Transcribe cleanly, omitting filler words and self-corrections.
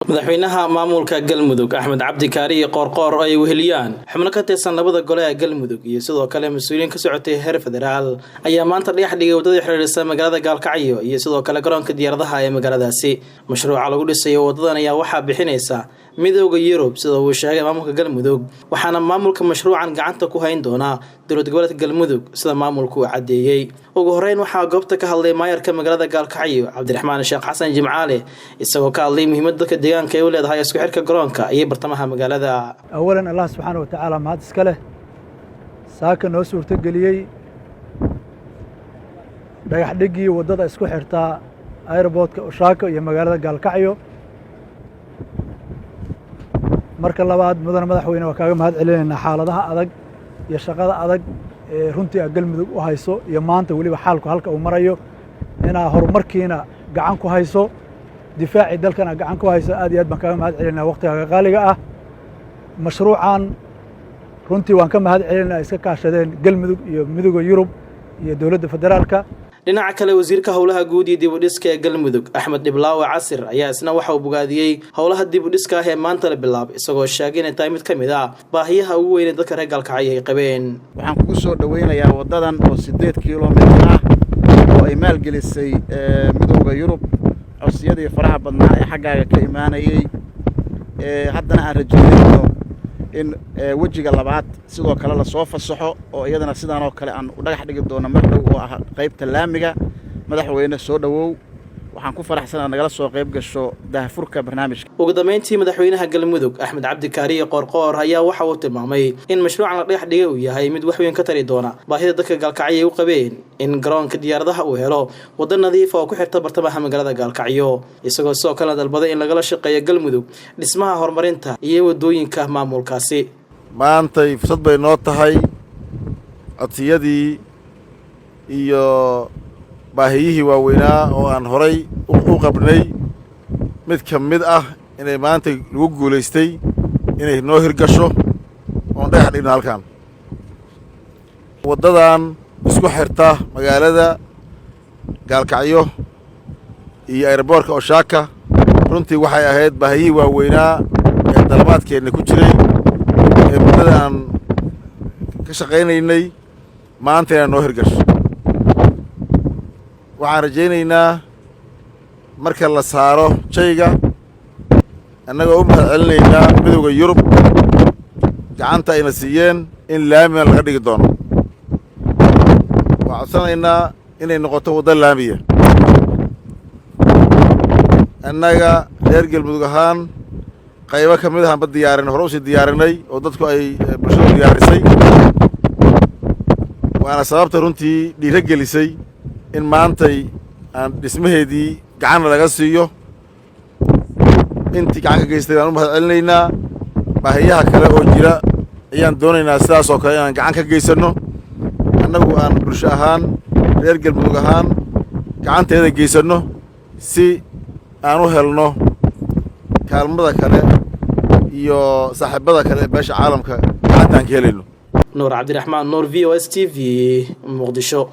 madaxweynaha maamulka Galmudug Axmed Cabdi Kaariye Qoorqoor ay weheliyaan xubno ka tirsan labada gole ee Galmudug iyo sidoo kale mas'uuliyiin ka socotay heer federaal ayaa maanta dhagax dhigay wadada xiriirisa magaalada Gaalkacyo iyo sidoo kale garoonka diyaaradaha ee magaaladaasi mashruuca lagu dhisayo wadadan ayaa waxa bixinaysa midowga Yurub sida uu sheegay maamulka Galmudug waxaana maamulka mashruucan gacanta ku hayn doona dowlad goboleedka Galmudug sida maamulku cadeeyay ugu horeyn waxa goobta ka hadlay maayarka magaalada Gaalkacyo Cabdiraxmaan Sheekh Xasan Jimcaale isagoo ka hadlay muhiimadda deegaanka ay u leedahay isku xirka garoonka iyo bartamaha magaalada awalan Allah subhanahu wa ta'ala mahad iska leh saaka noo suurto galiyay dhagax dhigii wadada isku xirta airportka Oshaaka iyo magaalada Gaalkacyo marka labaad madaxweyne waa kaaga mahad celinayna xaaladaha adag iyo shaqada adag ee runtii Galmudug u hayso iyo maanta waliba xaalku halka uu marayo inaa horumarkiina gacan ku hayso difaaci dalkana gacan ku hayso aad iyo aad baan kaaga mahad celinaa waqtiga qaaliga ah mashruucan runtii waan ka mahad celinaa iska kaashadeen Galmudug iyo midowga Yurub iyo dawladda federaalka dhinaca kale wasiirka howlaha guud iyo dib u dhiska ee Galmudug Axmed Diblaawe Casir ayaa isna waxa uu bogaadiyay howlaha dib u dhiska ee maanta la bilaabay isagoo sheegay in tahay mid kamid ah baahiyaha ugu weyn ee dadka reer Gaalkacyo ay qabeen waxaan kugu soo dhaweynayaa wadadan oo 8 kiiloomitir ah oo ay maalgelisay midowga Yurub codsiyadeeda faraha badnaa ee xaggaaga ka imaanayay haddana aan rajaynayno in wajiga labaad sidoo kale la soo fasaxo oo iyadana sidaan oo kale aan u dhagax dhigi doono mar dhow oo ah qaybta laamiga madaxweyne soo dhawow waxaan ku faraxsanahay nagala soo qayb gasho daahfurka barnaamijka ugu dambeyntii madaxweynaha Galmudug Axmed Cabdi Kaariye Qoorqoor ayaa waxa uu tilmaamay in mashruucan la dhagax dhigay uu yahay mid wax weyn ka tari doona baahida dadka Gaalkacyo u qabeen in garoonka diyaaradaha uu helo wada nadiif oo ku xirta bartamaha magaalada Gaalkacyo isagoo soo kala dalbaday in laga shaqeeyo Galmudug dhismaha horumarinta iyo wadooyinka maamulkaasi maanta fursad bay noo tahay codsiyadii iyo baahiyihii waaweynaa oo aan horay u qabnay mid ka mid ah inay maanta lagu guulaystay inay noo hirgasho oon dhagax dhigno halkan waddadan isku xirta magaalada Gaalkacyo iyo airportka Oshaaka runtii waxay ahayd baahiyihii waaweynaa ee dalabaadkeenna ku jiray ee muddada aan ka shaqaynaynay maanta inay noo hirgasho waxaan rajaynaynaa marka la saaro shayga annagoo u mahad celinaynaa midowga Yurub gacanta ayna siiyeen in laamiga laga dhigi doono waxaan codsanaynaa inay noqoto waddo laamiya annaga reer Galmudug ahaan qaybo ka mid ahaan diyaarinay hore usii diyaarinay oo dadku ay bulshadu diyaarisay waana sababta runtii dhiira gelisay in maantay aan dhismaheedii gacan laga siiyo intii gacan ka geystay aan u mahad celinaynaa baahiyaha kale oo jira ayaan doonaynaa sidaas oo kale inaan gacan ka geysano annagu aan bulsho ahaan reer Galmudug ahaan gacanteeda geysano si aan u helno kaalmada kale iyo saaxiibada kale ee beesha caalamka gacantaan ka helayno Nuur Cabdiraxmaan Nuur VOS TV Muqdisho